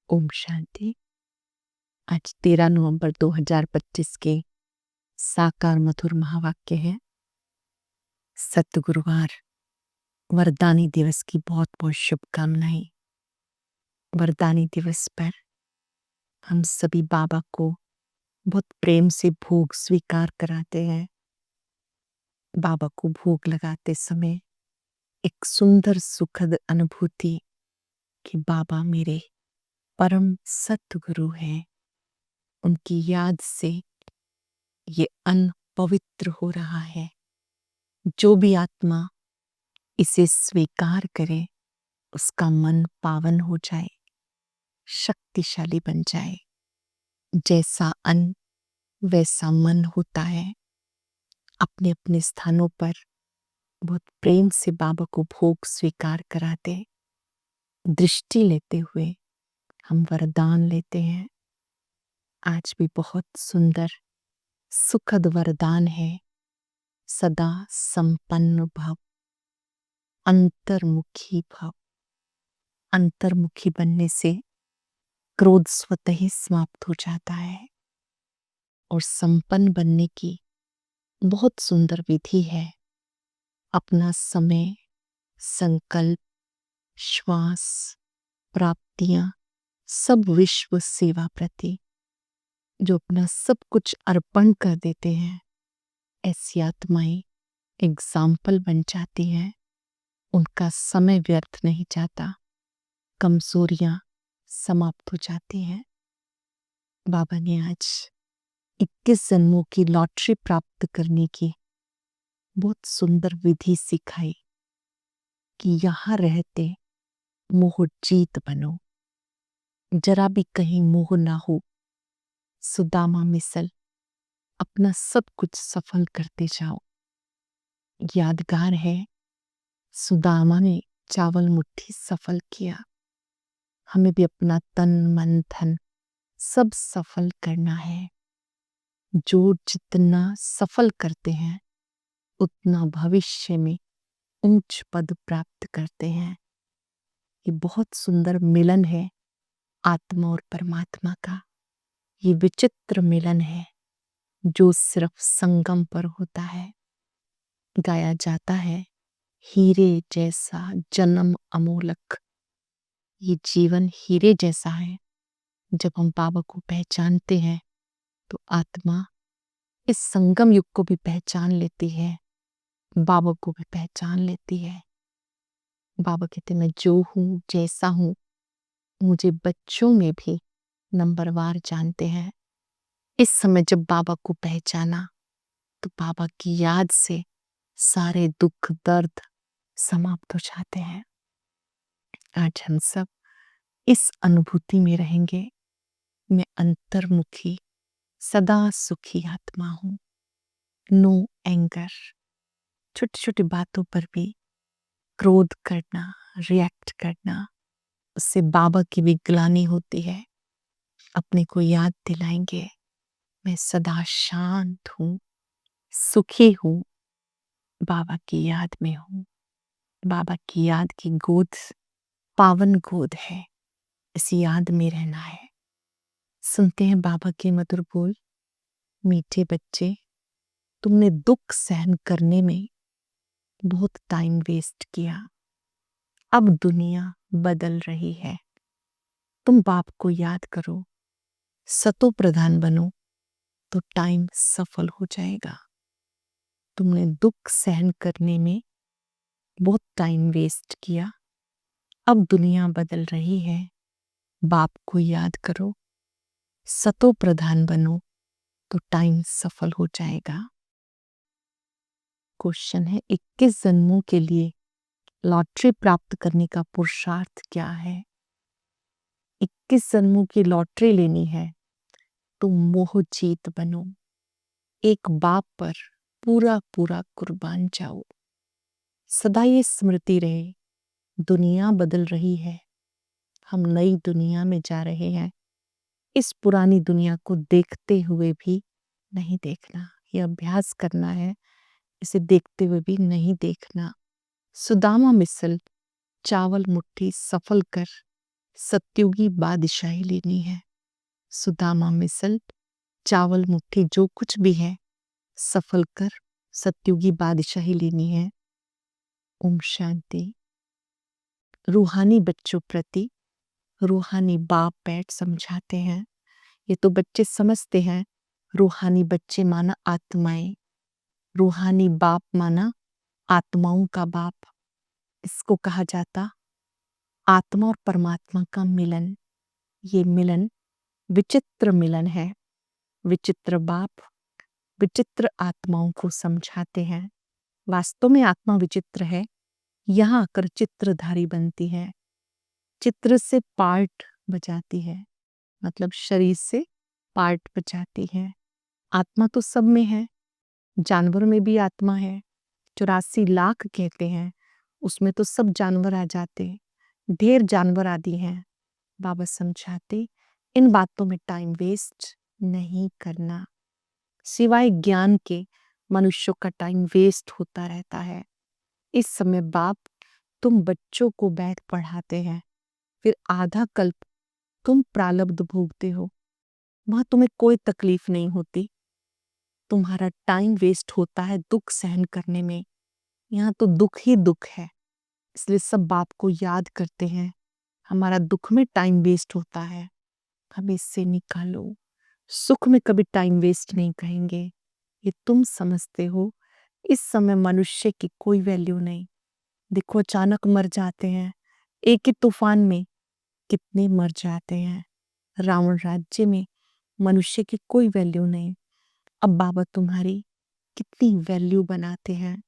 ओम शांति। आज 13 नवंबर 2025 के साकार मधुर महावाक्य है। सतगुरुवार वरदानी दिवस की बहुत बहुत शुभकामनाएं। वरदानी दिवस पर हम सभी बाबा को बहुत प्रेम से भोग स्वीकार कराते हैं। बाबा को भोग लगाते समय एक सुंदर सुखद अनुभूति कि बाबा मेरे परम सतगुरु हैं। उनकी याद से ये अन्न पवित्र हो रहा है। जो भी आत्मा इसे स्वीकार करे उसका मन पावन हो जाए, शक्तिशाली बन जाए। जैसा अन्न वैसा मन होता है। अपने अपने स्थानों पर बहुत प्रेम से बाबा को भोग स्वीकार कराते, दृष्टि लेते हुए हम वरदान लेते हैं। आज भी बहुत सुंदर सुखद वरदान है। सदा संपन्न भव, अंतर्मुखी भव। अंतर्मुखी बनने से क्रोध स्वतः ही समाप्त हो जाता है और संपन्न बनने की बहुत सुंदर विधि है। अपना समय, संकल्प, श्वास, प्राप्तियां सब विश्व सेवा प्रति जो अपना सब कुछ अर्पण कर देते हैं, ऐसी आत्माएं एग्जाम्पल बन जाती हैं। उनका समय व्यर्थ नहीं जाता, कमजोरियां समाप्त हो जाती हैं। बाबा ने आज 21 जन्मों की लॉटरी प्राप्त करने की बहुत सुंदर विधि सिखाई कि यहाँ रहते मोह जीत बनो। जरा भी कहीं मोह ना हो। सुदामा मिसल अपना सब कुछ सफल करते जाओ। यादगार है, सुदामा ने चावल मुट्ठी सफल किया। हमें भी अपना तन मन धन सब सफल करना है। जो जितना सफल करते हैं उतना भविष्य में ऊंच पद प्राप्त करते हैं। ये बहुत सुंदर मिलन है आत्मा और परमात्मा का। ये विचित्र मिलन है जो सिर्फ संगम पर होता है। गाया जाता है, हीरे जैसा जन्म अमोलक। ये जीवन हीरे जैसा है। जब हम बाबा को पहचानते हैं तो आत्मा इस संगम युग को भी पहचान लेती है, बाबा को भी पहचान लेती है। बाबा कहते मैं जो हूं, जैसा हूं, मुझे बच्चों में भी नंबरवार जानते हैं। इस समय जब बाबा को पहचाना तो बाबा की याद से सारे दुख दर्द समाप्त हो जाते हैं। आज हम सब इस अनुभूति में रहेंगे, मैं अंतर्मुखी सदा सुखी आत्मा हूं। No anger. छोटी छोटी बातों पर भी क्रोध करना, रिएक्ट करना, उससे बाबा की भी ग्लानि होती है। अपने को याद दिलाएंगे मैं सदा शांत हूं, सुखी हूं, बाबा की याद में हूं। बाबा की याद की गोद पावन गोद है, इस याद में रहना है। सुनते हैं बाबा के मधुर बोल। मीठे बच्चे, तुमने दुख सहन करने में बहुत टाइम वेस्ट किया। अब दुनिया बदल रही है। तुम बाप को याद करो, सतो प्रधान बनो तो टाइम सफल हो जाएगा। तुमने दुख सहन करने में बहुत टाइम वेस्ट किया। अब दुनिया बदल रही है। बाप को याद करो, सतो प्रधान बनो तो टाइम सफल हो जाएगा। क्वेश्चन है, 21 जन्मों के लिए लॉटरी प्राप्त करने का पुरुषार्थ क्या है? 21 जन्मों की लॉटरी लेनी है तो मोह जीत बनो। एक बाप पर पूरा पूरा कुर्बान जाओ। सदा ये स्मृति रहे, दुनिया बदल रही है। हम नई दुनिया में जा रहे हैं। इस पुरानी दुनिया को देखते हुए भी नहीं देखना। ये अभ्यास करना है, इसे देखते हुए भी नहीं देखना। सुदामा मिसल चावल मुट्ठी सफल कर सत्युगी बादशाही लेनी है। सुदामा मिसल, चावल मुट्ठी, जो कुछ भी है सफल कर सत्युगी बादशाही लेनी है। ओम शांति। रूहानी बच्चों प्रति रूहानी बाप बैठ समझाते हैं। ये तो बच्चे समझते हैं, रूहानी बच्चे माना आत्माएं, रूहानी बाप माना आत्माओं का बाप। इसको कहा जाता आत्मा और परमात्मा का मिलन। ये मिलन विचित्र मिलन है। विचित्र बाप विचित्र आत्माओं को समझाते हैं। वास्तव में आत्मा विचित्र है, यहाँ आकर चित्रधारी बनती है। चित्र से पार्ट बजाती है, मतलब शरीर से पार्ट बजाती है। आत्मा तो सब में है, जानवर में भी आत्मा है। 84 लाख कहते हैं, उसमें तो सब जानवर आ जाते, ढेर जानवर आदि हैं। बाबा समझाते इन बातों में टाइम वेस्ट नहीं करना। सिवाय ज्ञान के मनुष्यों का टाइम वेस्ट होता रहता है। इस समय बाप तुम बच्चों को बैठ पढ़ाते हैं, फिर आधा कल्प तुम प्रारब्ध भोगते हो। वहां तुम्हें कोई तकलीफ नहीं होती, तुम्हारा टाइम वेस्ट होता है दुख सहन करने में। यहाँ तो दुख ही दुख है, इसलिए सब बाप को याद करते हैं। हमारा दुख में टाइम वेस्ट होता है, हमें इससे निकालो। सुख में कभी टाइम वेस्ट नहीं कहेंगे, ये तुम समझते हो। इस समय मनुष्य की कोई वैल्यू नहीं। देखो अचानक मर जाते हैं, एक ही तूफान में कितने मर जाते हैं। रावण राज्य में मनुष्य की कोई वैल्यू नहीं। अब बाबा तुम्हारी कितनी वैल्यू बनाते हैं।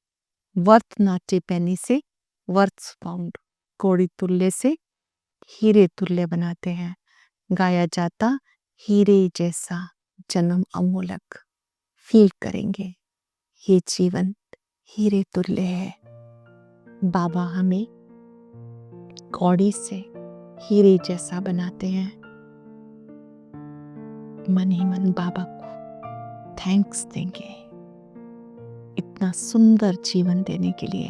वर्थ नाटे पैनी से वर्थ पाउंड, कौड़ी तुल्य से हीरे तुल्य बनाते हैं। गाया जाता हीरे जैसा जन्म अमूलक। फील करेंगे ये जीवन हीरे तुल्य है। बाबा हमें कौड़ी से हीरे जैसा बनाते हैं। मन ही मन बाबा को थैंक्स देंगे इतना सुंदर जीवन देने के लिए।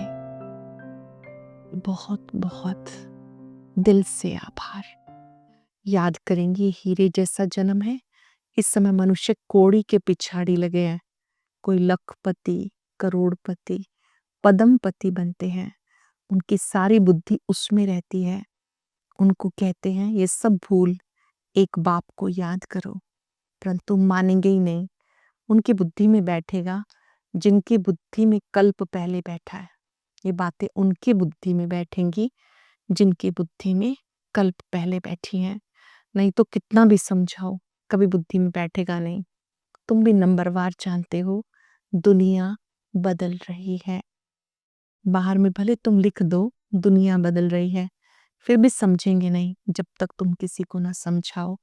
बहुत बहुत दिल से आभार। याद करेंगे हीरे जैसा जन्म है। इस समय मनुष्य कौड़ी के पिछाड़ी लगे हैं। कोई लखपति, करोड़पति, पदमपति बनते हैं, उनकी सारी बुद्धि उसमें रहती है। उनको कहते हैं ये सब भूल, एक बाप को याद करो, परंतु मानेंगे ही नहीं। उनकी बुद्धि में बैठेगा जिनकी बुद्धि में कल्प पहले बैठा है। ये बातें उनकी बुद्धि में बैठेंगी जिनकी बुद्धि में कल्प पहले बैठी हैं। नहीं तो कितना भी समझाओ कभी बुद्धि में बैठेगा नहीं। तुम भी नंबरवार जानते हो, दुनिया बदल रही है। बाहर में भले तुम लिख दो दुनिया बदल रही है, फिर भी समझेंगे नहीं जब तक तुम किसी को ना समझाओ।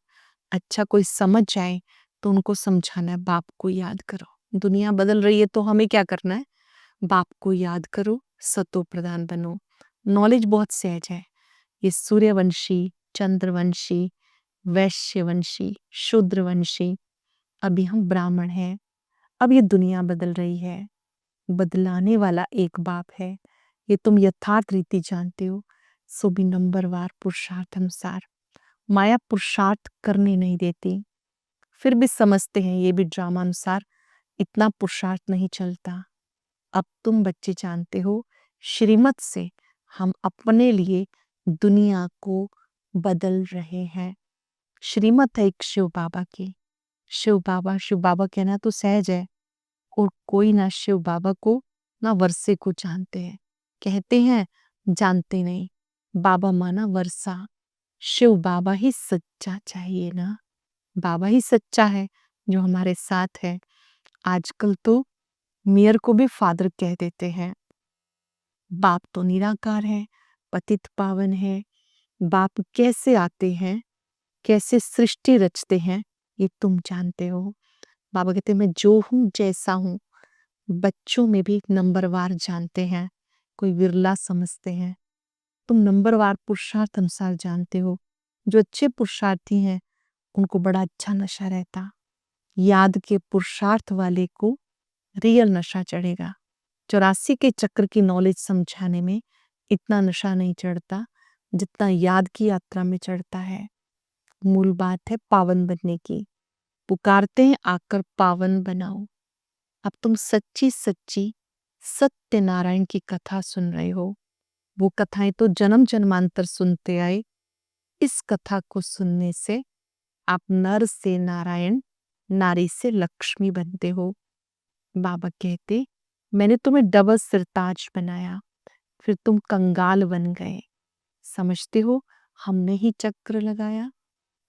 अच्छा कोई समझ जाए तो उनको समझाना है, बाप को याद करो। दुनिया बदल रही है तो हमें क्या करना है? बाप को याद करो, सतो प्रधान बनो। नॉलेज बहुत सहज है। ये सूर्यवंशी, चंद्रवंशी, वैश्यवंशी, शूद्रवंशी, अभी हम ब्राह्मण हैं। अब ये दुनिया बदल रही है, बदलाने वाला एक बाप है। ये तुम यथार्थ रीति जानते हो। सो भी नंबरवार पुरुषार्थ अनुसार माया पुरुषार्थ करने नहीं देती, फिर भी समझते हैं ये भी ड्रामा अनुसार इतना पुरुषार्थ नहीं चलता। अब तुम बच्चे जानते हो, श्रीमत से हम अपने लिए दुनिया को बदल रहे हैं। श्रीमत है एक शिव बाबा की। शिव बाबा कहना तो सहज है, और कोई ना शिव बाबा को ना वर्षे को जानते हैं। कहते हैं जानते नहीं। बाबा माना वर्षा, शिव बाबा ही सच्चा चाहिए ना। बाबा ही सच्चा है जो हमारे साथ है। आजकल तो मेयर को भी फादर कह देते हैं। बाप तो निराकार है, पतित पावन है। बाप कैसे आते हैं, कैसे सृष्टि रचते हैं, ये तुम जानते हो। बाबा कहते हैं मैं जो हूं जैसा हूं। बच्चों में भी नंबरवार जानते हैं, कोई विरला समझते हैं। तुम नंबरवार पुरुषार्थ अनुसार जानते हो। जो अच्छे पुरुषार्थी हैं उनको बड़ा अच्छा नशा रहता। याद के पुरुषार्थ वाले को रियल नशा चढ़ेगा। 84 के चक्र की नॉलेज समझाने में इतना नशा नहीं चढ़ता जितना याद की यात्रा में चढ़ता है। मूल बात है पावन बनने की। पुकारते हैं आकर पावन बनाओ। अब तुम सच्ची सच्ची सत्यनारायण की कथा सुन रहे हो। वो कथाएं तो जन्म जन्मांतर सुनते आए। इस कथा को सुनने से आप नर से नारायण, नारी से लक्ष्मी बनते हो। बाबा कहते, मैंने तुम्हें डबल सिरताज बनाया, फिर तुम कंगाल बन गए। समझते हो, हमने ही चक्र लगाया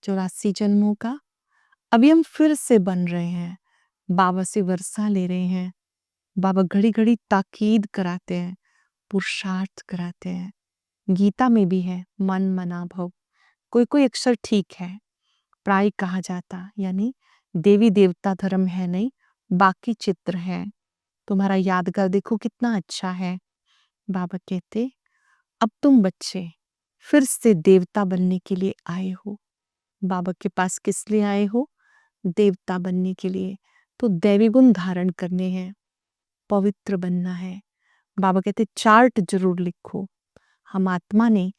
84 जन्मों का। अभी हम फिर से बन रहे हैं, बाबा से वर्षा ले रहे हैं। बाबा घड़ी घड़ी ताकीद कराते हैं, पुरुषार्थ कराते हैं। गीता में भी है मन मना भव। कोई कोई अक्षर ठीक है, प्राय कहा जाता, यानी देवी देवता धर्म है नहीं, बाकी चित्र है। तुम्हारा यादगार देखो कितना अच्छा है। बाबा कहते, अब तुम बच्चे फिर से देवता बनने के लिए आए हो। बाबा के पास किस लिए आए हो? देवता बनने के लिए। तो दैवी गुण धारण करने हैं, पवित्र बनना है। बाबा कहते चार्ट जरूर लिखो। हम आत्मा ने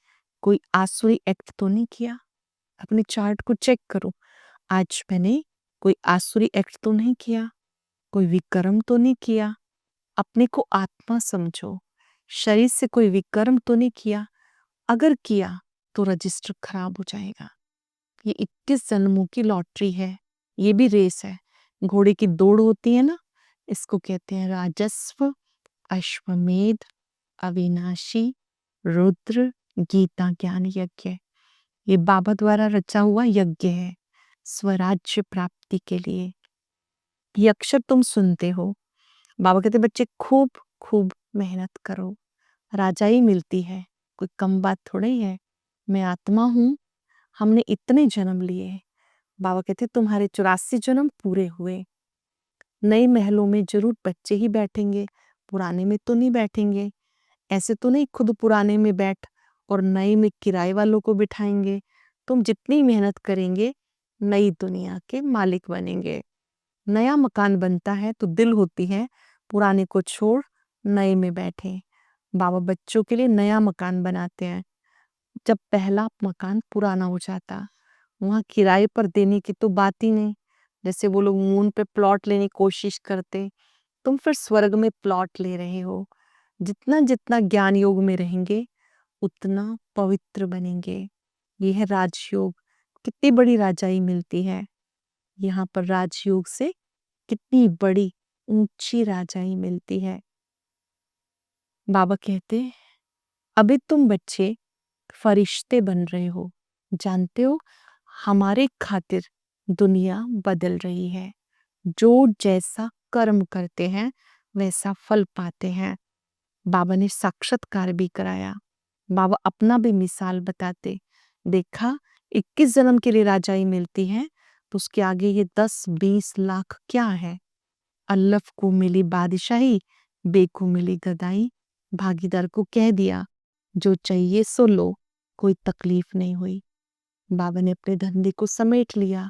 कोई आसुरी एक्ट तो नहीं किया। अपने चार्ट को चेक करो, आज मैंने कोई आसुरी एक्ट तो नहीं किया, कोई विकर्म तो नहीं किया। अपने को आत्मा समझो, शरीर से कोई विकर्म तो नहीं किया। अगर किया तो रजिस्टर खराब हो जाएगा। ये 21 जन्मों की लॉटरी है, ये भी रेस है। घोड़े की दौड़ होती है ना, इसको कहते हैं राजस्व, अश्वमेध, अविनाशी, रुद्र, गीता ज्ञान यज्ञ। ये बाबा द्वारा रचा हुआ यज्ञ है स्वराज्य प्राप्ति के लिए। ये अक्षर तुम सुनते हो। बाबा कहते बच्चे खूब खूब मेहनत करो, राजाई मिलती है, कोई कम बात थोड़ी है। मैं आत्मा हूँ, हमने इतने जन्म लिए। बाबा कहते तुम्हारे 84 जन्म पूरे हुए। नए महलों में जरूर बच्चे ही बैठेंगे, पुराने में तो नहीं बैठेंगे। ऐसे तो नहीं खुद पुराने में बैठ और नए में किराए वालों को बिठाएंगे। तुम जितनी मेहनत करेंगे, नई दुनिया के मालिक बनेंगे। नया मकान बनता है तो दिल होती है पुराने को छोड़ नए में बैठे। बाबा बच्चों के लिए नया मकान बनाते हैं। जब पहला मकान पुराना हो जाता, वहाँ किराए पर देने की तो बात ही नहीं। जैसे वो लोग मून पे प्लॉट लेने की कोशिश करते, तुम फिर स्वर्ग में प्लॉट ले रहे हो। जितना जितना ज्ञान योग में रहेंगे, उतना पवित्र बनेंगे। ये है राजयोग। कितनी बड़ी राजाई मिलती है यहाँ पर। राजयोग से कितनी बड़ी ऊंची राजाई मिलती है। बाबा कहते, अभी तुम बच्चे फरिश्ते बन रहे हो। जानते हो, हमारे खातिर दुनिया बदल रही है। जो जैसा कर्म करते हैं वैसा फल पाते हैं। बाबा ने साक्षात्कार भी कराया। बाबा अपना भी मिसाल बताते, देखा 21 जन्म के लिए राजाई मिलती है, तो उसके आगे ये 10-20 लाख क्या है। अल्लफ को मिली बादशाही, बे को मिली गदाई। भागीदार को कह दिया जो चाहिए सो लो, कोई तकलीफ नहीं हुई। बाबा ने अपने धंधे को समेट लिया।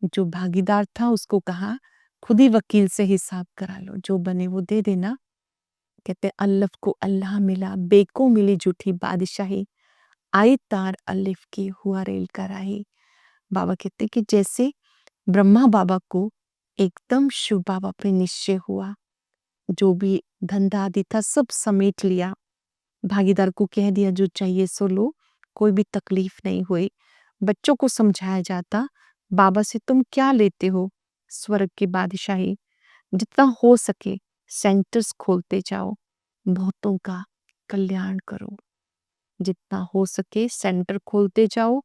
जो भागीदार था उसको कहा खुद ही वकील से हिसाब करा लो, जो बने वो दे देना। कहते अल्लफ को अल्लाह मिला, बे को मिली झूठी बादशाही, आई तार अलिफ की हुआ रेल कराही। बाबा कहते कि जैसे ब्रह्मा बाबा को एकदम शिव बाबा पे निश्चय हुआ, जो भी धंधा आदि था सब समेट लिया। भागीदार को कह दिया जो चाहिए सो लो, कोई भी तकलीफ नहीं हुई। बच्चों को समझाया जाता, बाबा से तुम क्या लेते हो? स्वर्ग की बादशाही। जितना हो सके सेंटर्स खोलते जाओ, बहुतों का कल्याण करो। जितना हो सके सेंटर खोलते जाओ,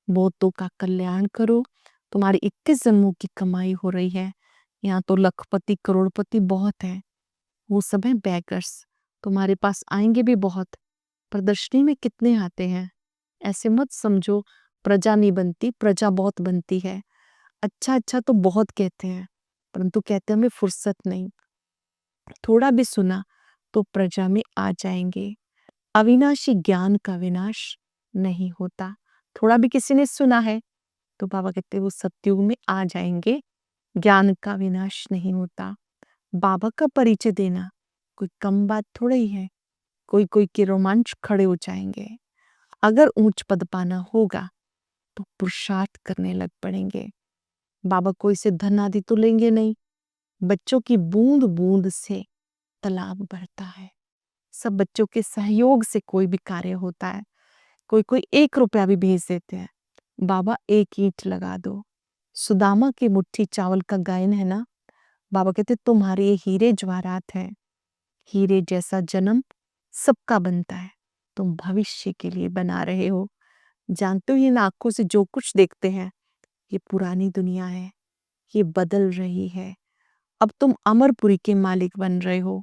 बहुतों का कल्याण करो। तुम्हारी 21 जन्मों की कमाई हो रही है। यहाँ तो लखपति करोड़पति बहुत है, वो सब है बैगर्स। तुम्हारे पास आएंगे भी बहुत। प्रदर्शनी में कितने आते हैं। ऐसे मत समझो प्रजा नहीं बनती, प्रजा बहुत बनती है। अच्छा अच्छा तो बहुत कहते हैं, परंतु कहते हमें फुर्सत नहीं। थोड़ा भी सुना तो प्रजा में आ जाएंगे। अविनाशी ज्ञान का विनाश नहीं होता। थोड़ा भी किसी ने सुना है तो बाबा कहते वो सतयुग में आ जाएंगे। ज्ञान का विनाश नहीं होता। बाबा का परिचय देना कोई कम बात थोड़ा ही है। कोई कोई के रोमांच खड़े हो जाएंगे। अगर ऊंच पद पाना होगा तो पुरुषार्थ करने लग पड़ेंगे। बाबा कोई से धन आदि तो लेंगे नहीं। बच्चों की बूंद बूंद से तालाब भरता है। सब बच्चों के सहयोग से कोई भी कार्य होता है। कोई कोई 1 रुपया भी भेज देते हैं। बाबा 1 ईंट लगा दो। सुदामा की मुट्ठी चावल का गायन है ना। बाबा कहते तुम्हारे ये हीरे जवाहरात हैं। हीरे जैसा जन्म सबका बनता है। तुम भविष्य के लिए बना रहे हो। जानते हो इन आंखों से जो कुछ देखते हैं ये पुरानी दुनिया है, ये बदल रही है। अब तुम अमरपुरी के मालिक बन रहे हो।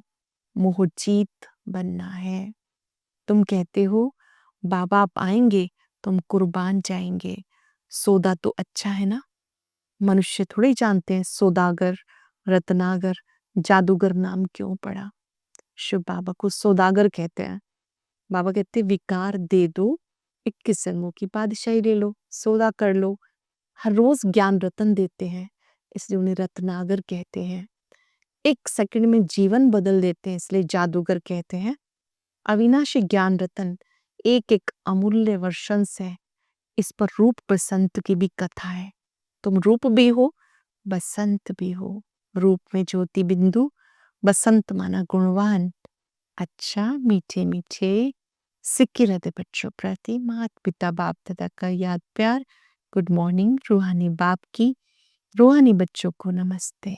मोहजीत बनना है। तुम कहते हो बाबा आप आएंगे तो हम कुर्बान जाएंगे। सौदा तो अच्छा है ना। मनुष्य थोड़े जानते हैं सौदागर, रत्नागर, जादूगर नाम क्यों पड़ा। शिव बाबा को सौदागर कहते हैं। बाबा कहते विकार दे दो, 21 जन्मों की बादशाही ले लो, सौदा कर लो। हर रोज ज्ञान रतन देते हैं इसलिए उन्हें रत्नागर कहते हैं। 1 सेकंड में जीवन बदल देते हैं इसलिए जादूगर कहते हैं। अविनाशी ज्ञान रतन एक एक अमूल्य वर्षन से इस पर रूप बसंत की भी कथा है। तुम रूप भी हो, बसंत भी हो। रूप में ज्योति बिंदु, बसंत माना गुणवान। अच्छा मीठे मीठे सिक्के रहते बच्चों प्रति माता पिता बाप दादा का याद प्यार। गुड मॉर्निंग रूहानी बाप की, रूहानी बच्चों को नमस्ते।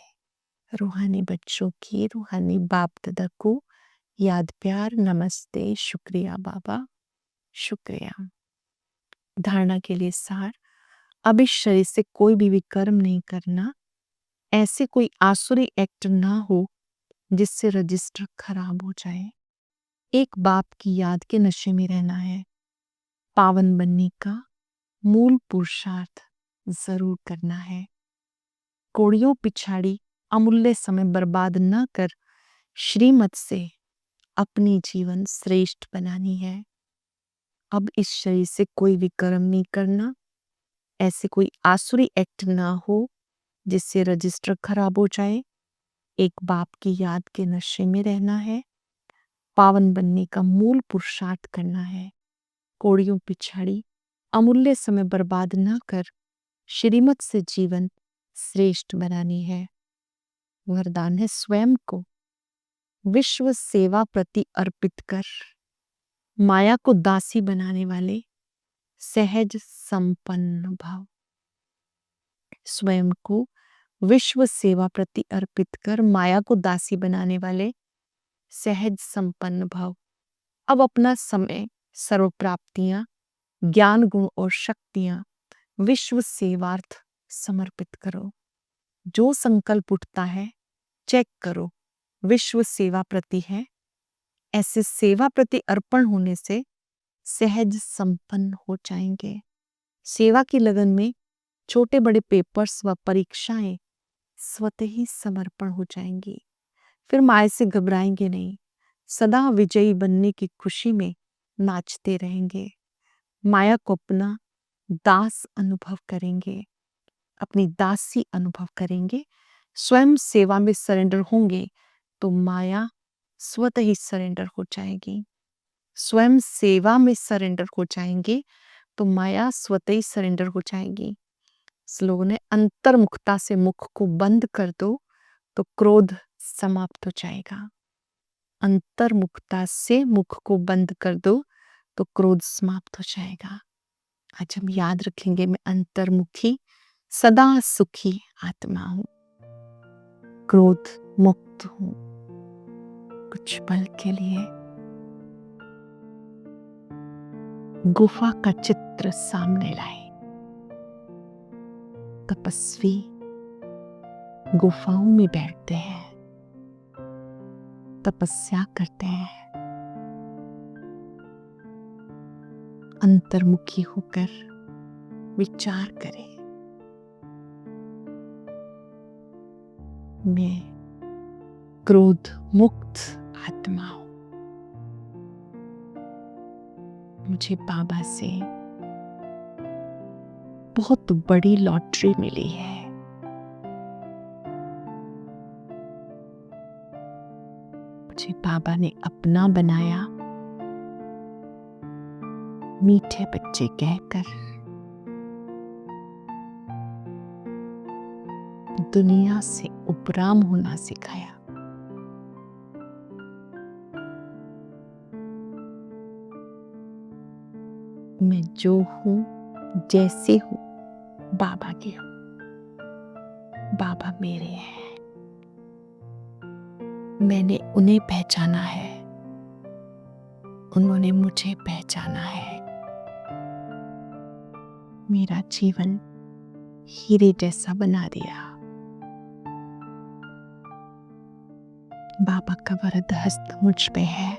रूहानी बच्चों की, रूहानी बाप दादा को याद प्यार नमस्ते। शुक्रिया बाबा, शुक्रिया। धारणा के लिए सार। अब इस शरीर से कोई भी विकर्म नहीं करना। ऐसे कोई आसुरी एक्ट ना हो जिससे रजिस्टर खराब हो जाए। एक बाप की याद के नशे में रहना है। पावन बनने का मूल पुरुषार्थ जरूर करना है। कोड़ियों पिछाड़ी अमूल्य समय बर्बाद न कर श्रीमत से अपनी जीवन श्रेष्ठ बनानी है। अब इस शरीर से कोई विकर्म नहीं करना। ऐसे कोई आसुरी एक्ट ना हो जिससे रजिस्टर खराब हो जाए। एक बाप की याद के नशे में रहना है। पावन बनने का मूल पुरुषार्थ करना है। कोड़ियों पिछाड़ी अमूल्य समय बर्बाद न कर श्रीमत से जीवन श्रेष्ठ बनानी है। वरदान है स्वयं को विश्व सेवा प्रति अर्पित कर माया को दासी बनाने वाले सहज संपन्न भाव। स्वयं को विश्व सेवा प्रति अर्पित कर माया को दासी बनाने वाले सहज संपन्न भाव। अब अपना समय, सर्व प्राप्तियां, ज्ञान गुण और शक्तियां विश्व सेवार्थ समर्पित करो। जो संकल्प उठता है चेक करो विश्व सेवा प्रति है। ऐसे सेवा प्रति अर्पण होने से सहज संपन्न हो जाएंगे। सेवा की लगन में छोटे बड़े पेपर्स व परीक्षाएं स्वतः ही समर्पण हो जाएंगी। फिर माया से घबराएंगे नहीं। सदा विजयी बनने की खुशी में नाचते रहेंगे। माया को अपना दास अनुभव करेंगे, अपनी दासी अनुभव करेंगे। स्वयं सेवा में सरेंडर होंगे तो माया स्वतः ही सरेंडर हो जाएगी। स्वयं सेवा में सरेंडर हो जाएंगे तो माया स्वतः ही सरेंडर हो जाएगी। स्लोगन है अंतर्मुखता से मुख को बंद कर दो तो क्रोध समाप्त हो जाएगा। अंतर्मुखता से मुख को बंद कर दो तो क्रोध समाप्त हो जाएगा। आज हम याद रखेंगे मैं अंतर्मुखी सदा सुखी आत्मा हूं, क्रोध मुक्त हूं। कुछ पल के लिए गुफा का चित्र सामने लाए। तपस्वी गुफाओं में बैठते हैं, तपस्या करते हैं। अंतर्मुखी होकर विचार करें, मैं क्रोध मुक्त आत्मा हूं। मुझे बाबा से बहुत बड़ी लॉटरी मिली है। मुझे बाबा ने अपना बनाया। मीठे बच्चे कहकर दुनिया से उपराम होना सिखाया। मैं जो हूं, जैसे हूं, बाबा के हूं। बाबा मेरे हैं, मैंने उन्हें पहचाना है, उन्होंने मुझे पहचाना है। मेरा जीवन हीरे जैसा बना दिया। बाबा का वरद हस्त मुझ पे है,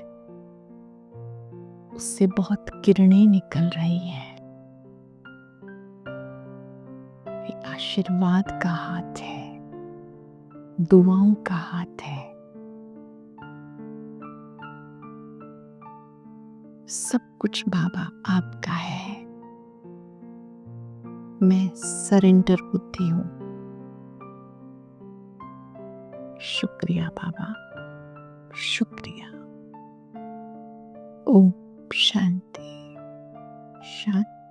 उससे बहुत किरणें निकल रही हैं। एक आशीर्वाद का हाथ है, दुआओं का हाथ है। सब कुछ बाबा आपका है। मैं सरेंडर बुद्धि हूं। शुक्रिया बाबा, शुक्रिया। ओम शांति शांति।